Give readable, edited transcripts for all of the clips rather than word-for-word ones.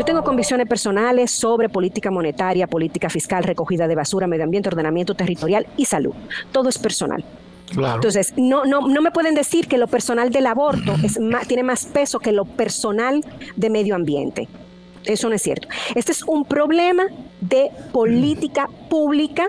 Yo tengo convicciones personales sobre política monetaria, política fiscal, recogida de basura, medio ambiente, ordenamiento territorial y salud. Todo es personal. Claro. Entonces, no me pueden decir que lo personal del aborto tiene más peso que lo personal de medio ambiente. Eso no es cierto. Este es un problema de política pública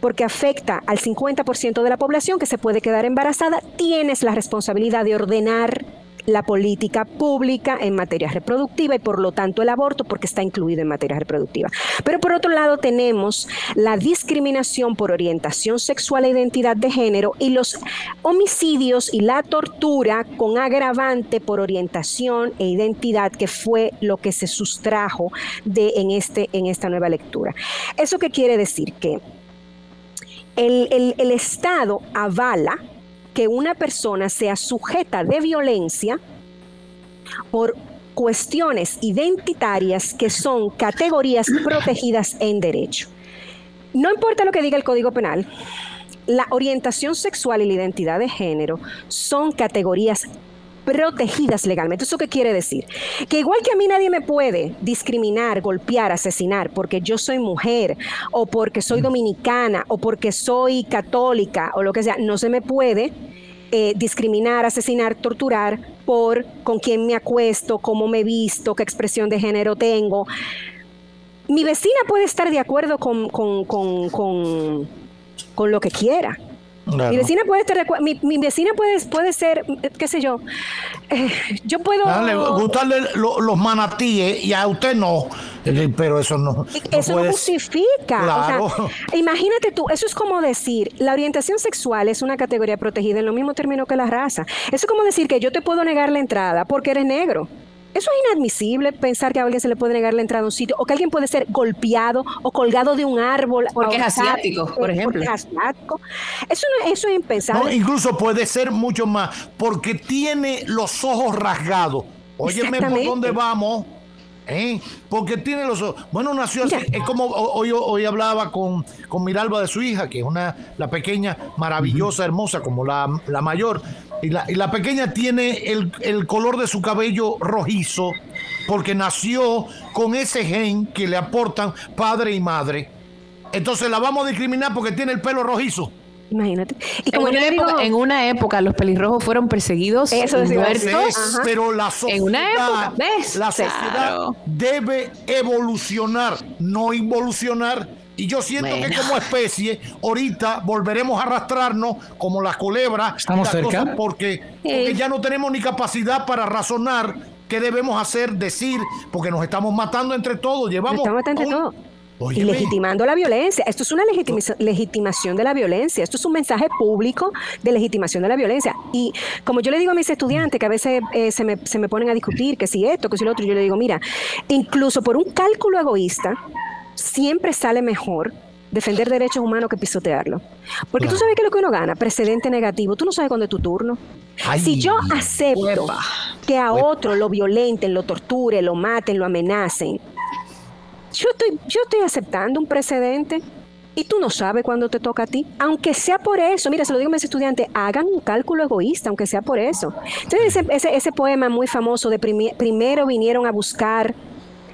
porque afecta al 50% de la población que se puede quedar embarazada. Tienes la responsabilidad de ordenar la política pública en materia reproductiva y por lo tanto el aborto porque está incluido en materia reproductiva. Pero por otro lado tenemos la discriminación por orientación sexual e identidad de género y los homicidios y la tortura con agravante por orientación e identidad, que fue lo que se sustrajo en esta nueva lectura. ¿Eso qué quiere decir? Que el Estado avala que una persona sea sujeta de violencia por cuestiones identitarias que son categorías protegidas en derecho. No importa lo que diga el Código Penal, la orientación sexual y la identidad de género son categorías protegidas legalmente. ¿Eso qué quiere decir? Que igual que a mí nadie me puede discriminar, golpear, asesinar porque yo soy mujer o porque soy dominicana o porque soy católica o lo que sea, no se me puede discriminar, asesinar, torturar por con quién me acuesto, cómo me visto, qué expresión de género tengo. Mi vecina puede estar de acuerdo con lo que quiera. Claro. Mi vecina puede estar mi vecina puede ser, qué sé yo, yo puedo gustarle los manatíes y a usted no, pero eso no puede... justifica. Claro. O sea, imagínate tú, eso es como decir, la orientación sexual es una categoría protegida en lo mismo término que la raza. Eso es como decir que yo te puedo negar la entrada porque eres negro. Eso es inadmisible, pensar que a alguien se le puede negar la entrada a un sitio o que alguien puede ser golpeado o colgado de un árbol. Porque es asiático, por ejemplo. Porque es asiático. Eso es impensable. No, incluso puede ser mucho más, porque tiene los ojos rasgados. Óyeme por dónde vamos. Porque tiene los ojos. Bueno, nació así. Es como hoy hablaba con Miralba de su hija, que es la pequeña maravillosa, hermosa, como la mayor. Y la pequeña tiene el color de su cabello rojizo porque nació con ese gen que le aportan padre y madre. Entonces la vamos a discriminar porque tiene el pelo rojizo. Imagínate. Y como en una época los pelirrojos fueron perseguidos y muertos. Pero la sociedad, en una época, ¿ves? La sociedad debe evolucionar, no involucionar. Y yo siento que como especie ahorita volveremos a arrastrarnos como la culebra. ¿Estamos cerca? Porque ya no tenemos ni capacidad para razonar qué debemos hacer, decir, porque nos estamos matando entre todos. Y legitimando la violencia. Esto es una legitimación de la violencia. Esto es un mensaje público de legitimación de la violencia. Y como yo le digo a mis estudiantes, que a veces se me ponen a discutir que si esto, que si lo otro, yo le digo, mira, incluso por un cálculo egoísta, siempre sale mejor defender derechos humanos que pisotearlo. Porque tú sabes que es lo que uno gana, precedente negativo. Tú no sabes cuándo es tu turno. Si yo acepto que a otro lo violenten, lo torturen, lo maten, lo amenacen, yo estoy aceptando un precedente y tú no sabes cuándo te toca a ti, aunque sea por eso. Mira, se lo digo a mis estudiantes, hagan un cálculo egoísta, aunque sea por eso. Entonces ese poema muy famoso de primero vinieron a buscar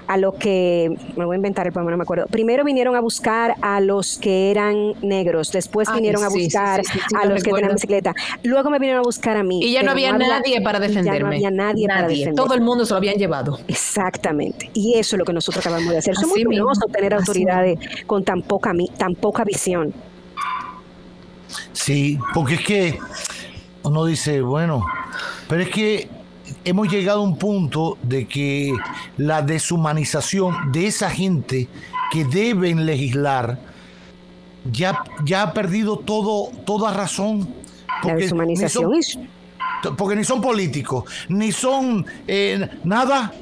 a los que, me voy a inventar el poema, no me acuerdo. Primero vinieron a buscar a los que eran negros, después vinieron a buscar a los que tenían bicicleta, luego me vinieron a buscar a mí. Y ya no había nadie para defenderme. Ya no había nadie para defenderme. Todo el mundo se lo habían llevado. Exactamente. Y eso es lo que nosotros acabamos de hacer. Somos muy penosos tener autoridades con tan poca visión. Sí, porque es que uno dice, bueno, pero es que hemos llegado a un punto de que la deshumanización de esa gente que deben legislar ya ha perdido toda razón. La deshumanización porque ni son políticos, ni son nada,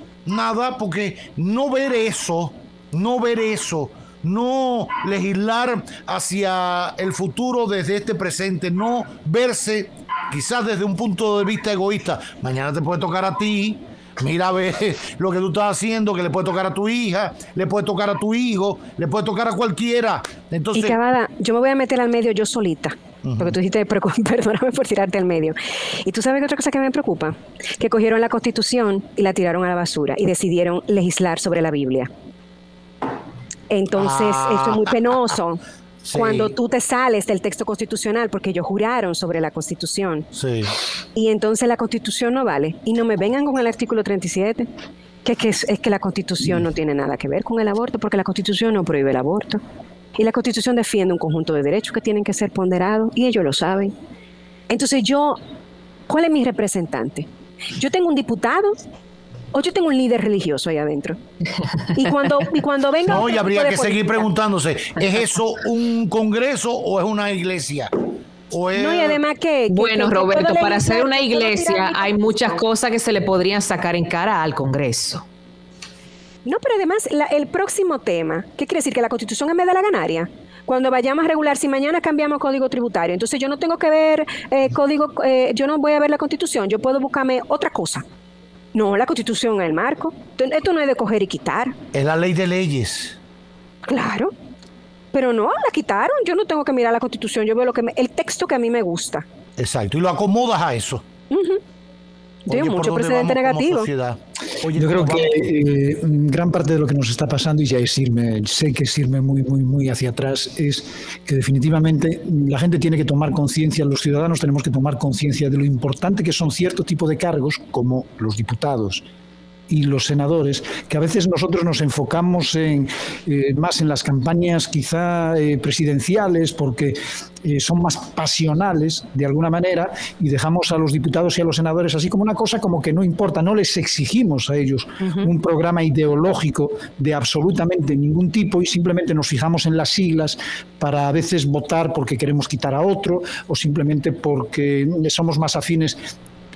porque no ver eso, no legislar hacia el futuro desde este presente, no verse quizás desde un punto de vista egoísta. Mañana te puede tocar a ti, mira a ver lo que tú estás haciendo, que le puede tocar a tu hija, le puede tocar a tu hijo, le puede tocar a cualquiera. Entonces, y Cavada, yo me voy a meter al medio yo solita. Porque tú dijiste, perdóname por tirarte al medio. Y tú sabes que otra cosa que me preocupa, que cogieron la Constitución y la tiraron a la basura y decidieron legislar sobre la Biblia. Entonces, esto es muy penoso. Sí. Cuando tú te sales del texto constitucional, porque ellos juraron sobre la Constitución. Sí. Y entonces la Constitución no vale. Y no me vengan con el artículo 37, es que la Constitución no tiene nada que ver con el aborto, porque la Constitución no prohíbe el aborto. Y la Constitución defiende un conjunto de derechos que tienen que ser ponderados, y ellos lo saben. Entonces ¿cuál es mi representante? ¿Yo tengo un diputado o yo tengo un líder religioso ahí adentro? Y cuando venga... No, y habría que seguir preguntándose, ¿es eso un congreso o es una iglesia? No, y además bueno, Roberto, para hacer una iglesia hay muchas cosas que se le podrían sacar en cara al Congreso. No, pero además el próximo tema, ¿qué quiere decir? Que la Constitución en vez de la ganaria. Cuando vayamos a regular, si mañana cambiamos código tributario, entonces yo no tengo que ver yo no voy a ver la Constitución, yo puedo buscarme otra cosa. No, la Constitución es el marco. Esto no es de coger y quitar. Es la ley de leyes. Claro. Pero no, la quitaron. Yo no tengo que mirar la Constitución, yo veo el texto que a mí me gusta. Exacto, y lo acomodas a eso. Tengo mucho precedente negativo. Yo creo que gran parte de lo que nos está pasando, y ya sé que es irme muy, muy, muy hacia atrás, es que definitivamente la gente tiene que tomar conciencia, los ciudadanos tenemos que tomar conciencia de lo importante que son cierto tipo de cargos, como los diputados y los senadores, que a veces nosotros nos enfocamos más en las campañas quizá presidenciales, porque son más pasionales de alguna manera, y dejamos a los diputados y a los senadores así como una cosa como que no importa, no les exigimos a ellos un programa ideológico de absolutamente ningún tipo, y simplemente nos fijamos en las siglas para a veces votar porque queremos quitar a otro, o simplemente porque somos más afines,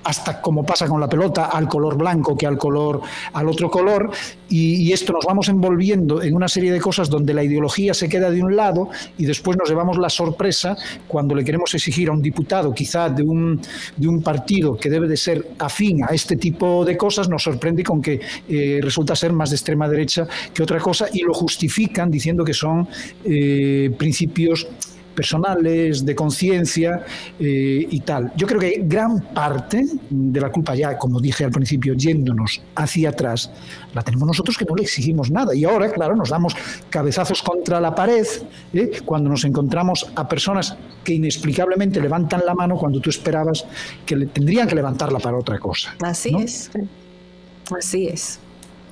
hasta como pasa con la pelota, al color blanco que al otro color, y esto nos vamos envolviendo en una serie de cosas donde la ideología se queda de un lado y después nos llevamos la sorpresa cuando le queremos exigir a un diputado quizá de un partido que debe de ser afín a este tipo de cosas, nos sorprende con que resulta ser más de extrema derecha que otra cosa, y lo justifican diciendo que son principios personales, de conciencia y tal. Yo creo que gran parte de la culpa, ya como dije al principio, yéndonos hacia atrás, la tenemos nosotros, que no le exigimos nada. Y ahora, claro, nos damos cabezazos contra la pared cuando nos encontramos a personas que inexplicablemente levantan la mano cuando tú esperabas que tendrían que levantarla para otra cosa. Así ¿no? es. Así es.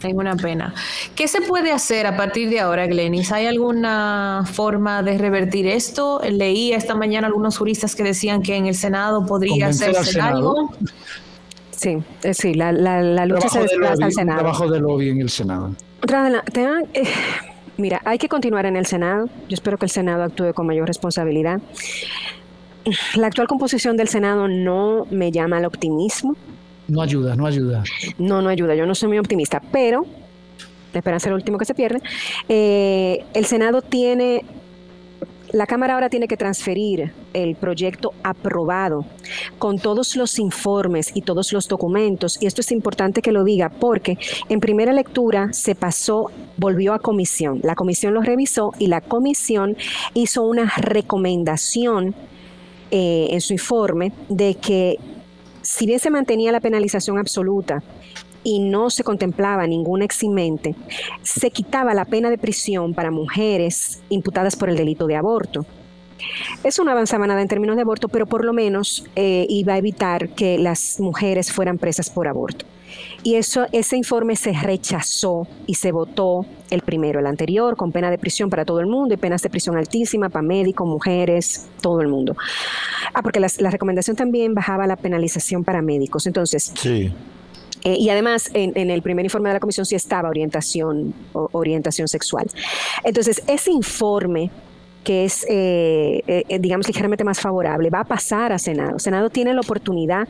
Es una pena. ¿Qué se puede hacer a partir de ahora, Glenis? ¿Hay alguna forma de revertir esto? Leí esta mañana algunos juristas que decían que en el Senado podría hacerse algo. Sí, la lucha se desplaza al Senado. Trabajo de lobby en el Senado. Mira, hay que continuar en el Senado. Yo espero que el Senado actúe con mayor responsabilidad. La actual composición del Senado no me llama al optimismo. No ayuda. No ayuda. Yo no soy muy optimista, pero la esperanza es lo último que se pierde. El Senado la Cámara ahora tiene que transferir el proyecto aprobado con todos los informes y todos los documentos, y esto es importante que lo diga porque en primera lectura volvió a comisión. La comisión lo revisó y la comisión hizo una recomendación en su informe de que, si bien se mantenía la penalización absoluta y no se contemplaba ningún eximente, se quitaba la pena de prisión para mujeres imputadas por el delito de aborto. Eso no avanzaba nada en términos de aborto, pero por lo menos iba a evitar que las mujeres fueran presas por aborto. Y ese informe se rechazó y se votó el anterior, con pena de prisión para todo el mundo y penas de prisión altísima para médicos, mujeres, todo el mundo. Porque la recomendación también bajaba la penalización para médicos. Entonces, sí. Y además en el primer informe de la comisión sí estaba orientación sexual. Entonces, ese informe, que es, digamos, ligeramente más favorable, va a pasar a Senado. Senado tiene la oportunidad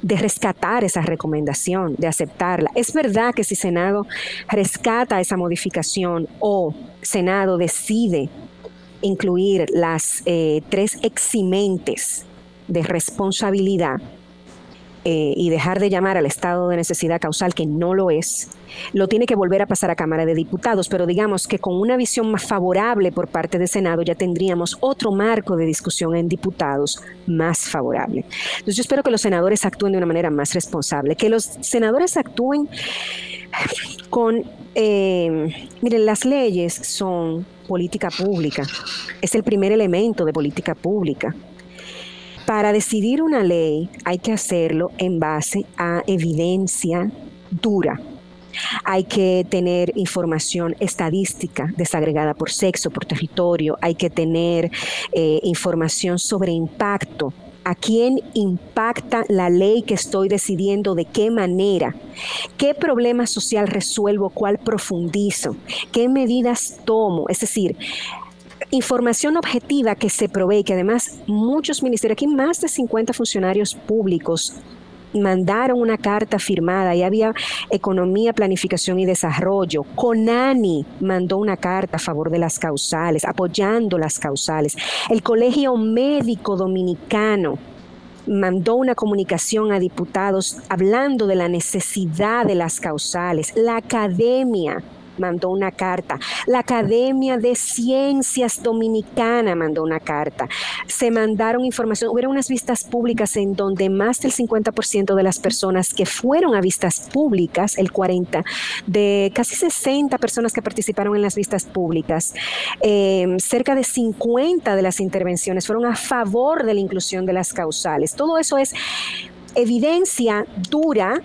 de rescatar esa recomendación, de aceptarla. Es verdad que si Senado rescata esa modificación o Senado decide incluir las 3 eximentes de responsabilidad, y dejar de llamar al estado de necesidad causal, que no lo es, lo tiene que volver a pasar a Cámara de Diputados, pero digamos que con una visión más favorable por parte del Senado ya tendríamos otro marco de discusión en diputados más favorable. Entonces yo espero que los senadores actúen de una manera más responsable, que los senadores actúen con... miren, las leyes son política pública, es el primer elemento de política pública. Para decidir una ley hay que hacerlo en base a evidencia dura. Hay que tener información estadística desagregada por sexo, por territorio. Hay que tener información sobre impacto. ¿A quién impacta la ley que estoy decidiendo? ¿De qué manera? ¿Qué problema social resuelvo? ¿Cuál profundizo? ¿Qué medidas tomo? Es decir, información objetiva que se provee, que además muchos ministerios, aquí más de 50 funcionarios públicos mandaron una carta firmada, y había Economía, Planificación y Desarrollo. CONANI mandó una carta a favor de las causales, apoyando las causales. El Colegio Médico Dominicano mandó una comunicación a diputados hablando de la necesidad de las causales. La academia mandó una carta. La Academia de Ciencias Dominicana mandó una carta. Se mandaron información. Hubieron unas vistas públicas en donde más del 50% de las personas que fueron a vistas públicas, el 40%, de casi 60 personas que participaron en las vistas públicas, cerca de 50 de las intervenciones fueron a favor de la inclusión de las causales. Todo eso es evidencia dura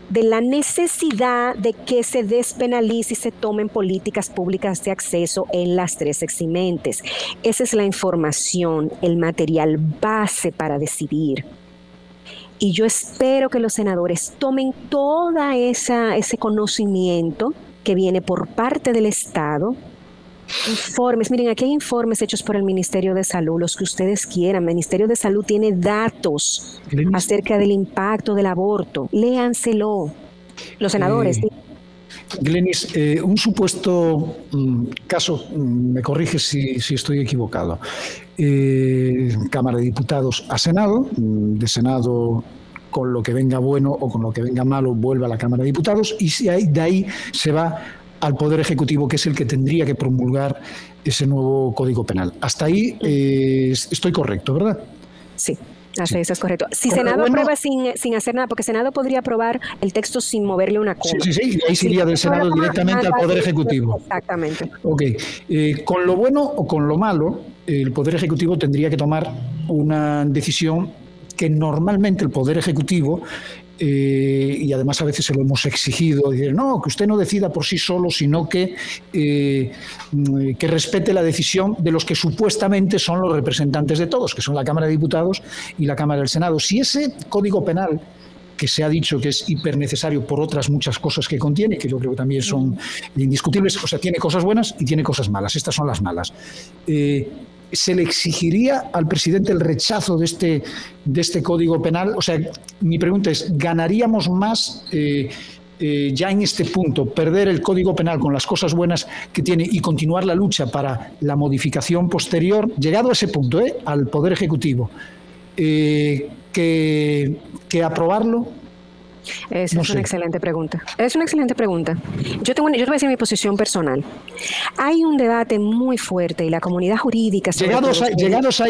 de la necesidad de que se despenalice y se tomen políticas públicas de acceso en las 3 eximentes. Esa es la información, el material base para decidir. Y yo espero que los senadores tomen toda ese conocimiento que viene por parte del Estado. Informes, miren, aquí hay informes hechos por el Ministerio de Salud, los que ustedes quieran. El Ministerio de Salud tiene datos acerca del impacto del aborto. Léanselo, los senadores. Glenis, un supuesto caso, me corriges si estoy equivocado. Cámara de Diputados a Senado, de Senado con lo que venga bueno o con lo que venga malo vuelve a la Cámara de Diputados, y de ahí se va al Poder Ejecutivo, que es el que tendría que promulgar ese nuevo Código Penal. Hasta ahí estoy correcto, ¿verdad? Sí, hasta eso es correcto. Si Senado aprueba sin hacer nada, porque Senado podría aprobar el texto sin moverle una coma. Sí, ahí sería del Senado directamente al Poder Ejecutivo. Exactamente. Ok. Con lo bueno o con lo malo, el Poder Ejecutivo tendría que tomar una decisión que normalmente el Poder Ejecutivo, y además a veces se lo hemos exigido, decir, no, que usted no decida por sí solo, sino que respete la decisión de los que supuestamente son los representantes de todos, que son la Cámara de Diputados y la Cámara del Senado. Si ese Código Penal, que se ha dicho que es hipernecesario por otras muchas cosas que contiene, que yo creo que también son indiscutibles, o sea, tiene cosas buenas y tiene cosas malas, estas son las malas, ¿se le exigiría al presidente el rechazo de este Código Penal? O sea, mi pregunta es, ¿ganaríamos más ya en este punto, perder el Código Penal con las cosas buenas que tiene y continuar la lucha para la modificación posterior, llegado a ese punto, al Poder Ejecutivo, que aprobarlo? Esa es una excelente pregunta. Es una excelente pregunta. Yo te voy a decir mi posición personal. Hay un debate muy fuerte y la comunidad jurídica... Llegados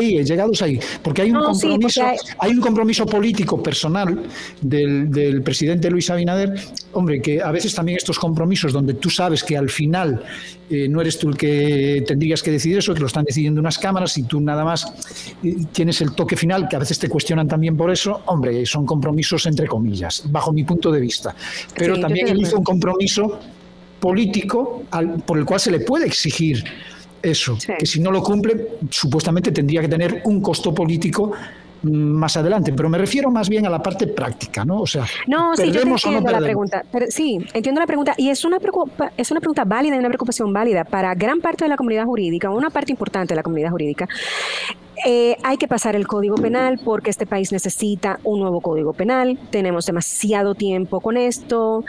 ahí, porque hay un compromiso político personal del presidente Luis Abinader, hombre, que a veces también estos compromisos donde tú sabes que al final no eres tú el que tendrías que decidir eso, que lo están decidiendo unas cámaras y tú nada más tienes el toque final, que a veces te cuestionan también por eso, hombre, son compromisos entre comillas, bajo mi punto de vista. Pero sí, también él hizo un compromiso político por el cual se le puede exigir eso, sí, que si no lo cumple, supuestamente tendría que tener un costo político más adelante, pero me refiero más bien a la parte práctica, ¿no? O sea, no, sí, yo entiendo la pregunta, pero sí, entiendo la pregunta y es una pregunta válida y una preocupación válida para gran parte de la comunidad jurídica, una parte importante de la comunidad jurídica. Hay que pasar el Código Penal porque este país necesita un nuevo Código Penal, tenemos demasiado tiempo con esto.